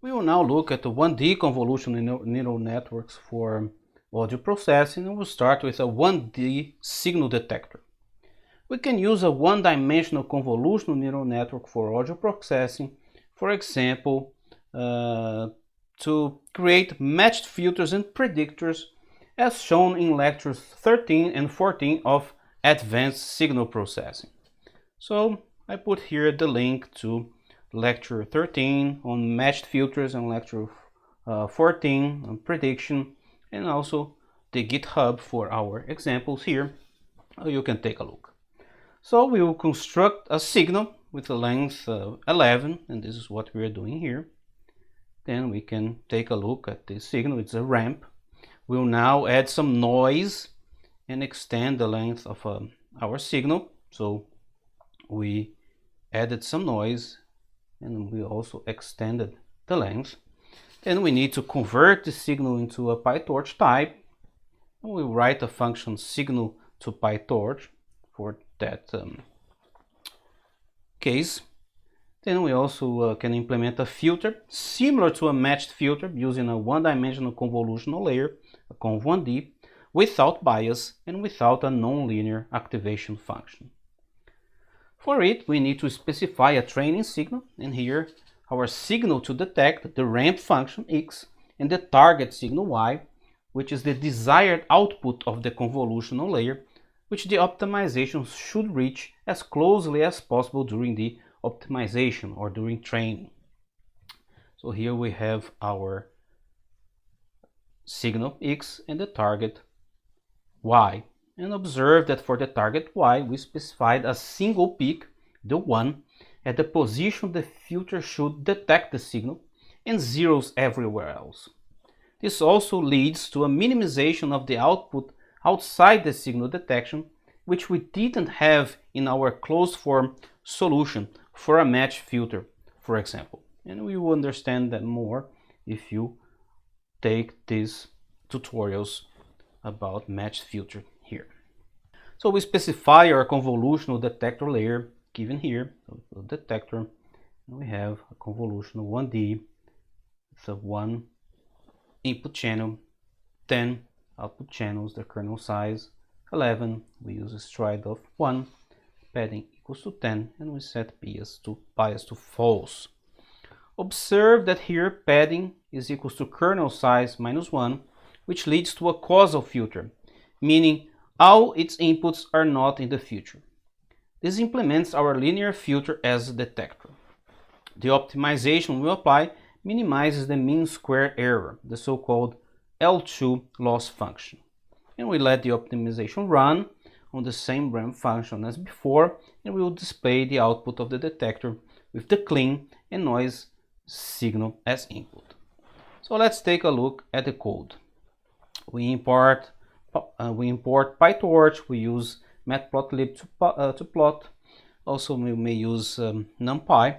We will now look at the 1D convolutional neural networks for audio processing, and we'll start with a 1D signal detector. We can use a one-dimensional convolutional neural network for audio processing, for example, to create matched filters and predictors as shown in lectures 13 and 14 of Advanced Signal Processing. So I put here the link to lecture 13 on matched filters and lecture 14 on prediction, and also the GitHub for our examples here. You can take a look. So we will construct a signal with a length 11, and this is what we are doing here. Then we can take a look at this signal. It's a ramp. We'll now add some noise and extend the length of our signal. So we added some noise and we also extended the length. Then we need to convert the signal into a pytorch type. And we write a function signal to pytorch for that case. Then we also can implement a filter similar to a matched filter using a one-dimensional convolutional layer, a conv1D, without bias and without a nonlinear activation function. For it, we need to specify a training signal, and here our signal to detect the ramp function x and the target signal y, which is the desired output of the convolutional layer, which the optimization should reach as closely as possible during the optimization or during training. So here we have our signal x and the target y. And observe that for the target y, we specified a single peak, the 1, at the position the filter should detect the signal, and zeros everywhere else. This also leads to a minimization of the output outside the signal detection, which we didn't have in our closed form solution for a match filter, for example. And we will understand that more if you take these tutorials about matched filter here. So we specify our convolutional detector layer given here, so the detector, and we have a convolutional 1D with a 1 input channel, 10 output channels, the kernel size 11, we use a stride of 1, padding equals to 10, and we set bias to false. Observe that here padding is equals to kernel size minus 1, which leads to a causal filter, meaning all its inputs are not in the filter. This implements our linear filter as a detector. The optimization we apply minimizes the mean square error, the so-called L2 loss function. And we let the optimization run on the same ramp function as before, and we will display the output of the detector with the clean and noise signal as input. So let's take a look at the code. We import pytorch, we use matplotlib to plot. Also we may use numpy.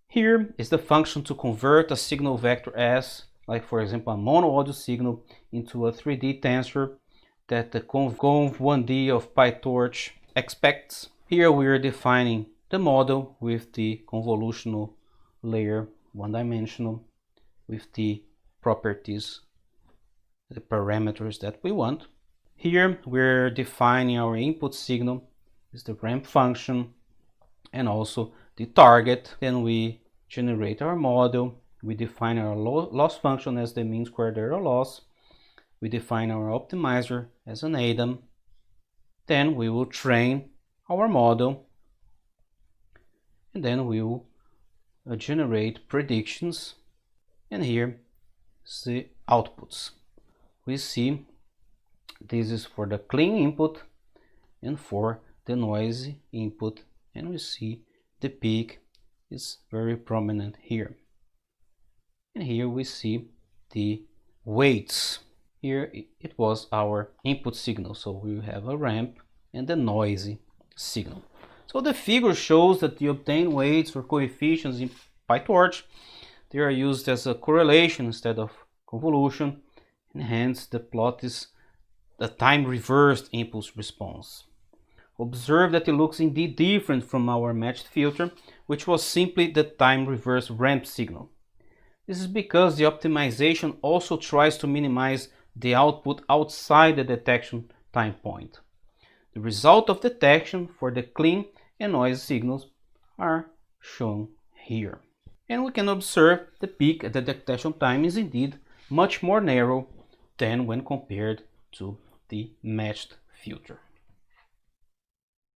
Here is the function to convert a signal vector S, like for example a mono audio signal, into a 3D tensor that the conv1D of pytorch expects. Here we are defining the model with the convolutional layer, one-dimensional, with the properties, the parameters that we want. Here we're defining our input signal, is the ramp function, and also the target. Then we generate our model. We define our loss function as the mean squared error loss. We define our optimizer as an ADAM. Then we will train our model, and then we will generate predictions, and here is the outputs. We see this is for the clean input and for the noisy input, and we see the peak is very prominent here. And here we see the weights. Here it was our input signal, so we have a ramp and the noisy signal. So the figure shows that the obtained weights or coefficients in pytorch, they are used as a correlation instead of convolution, and hence the plot is the time reversed impulse response. Observe that it looks indeed different from our matched filter, which was simply the time reversed ramp signal. This is because the optimization also tries to minimize the output outside the detection time point. The result of detection for the clean and noise signals are shown here. And we can observe the peak at the detection time is indeed much more narrow than when compared to the matched filter.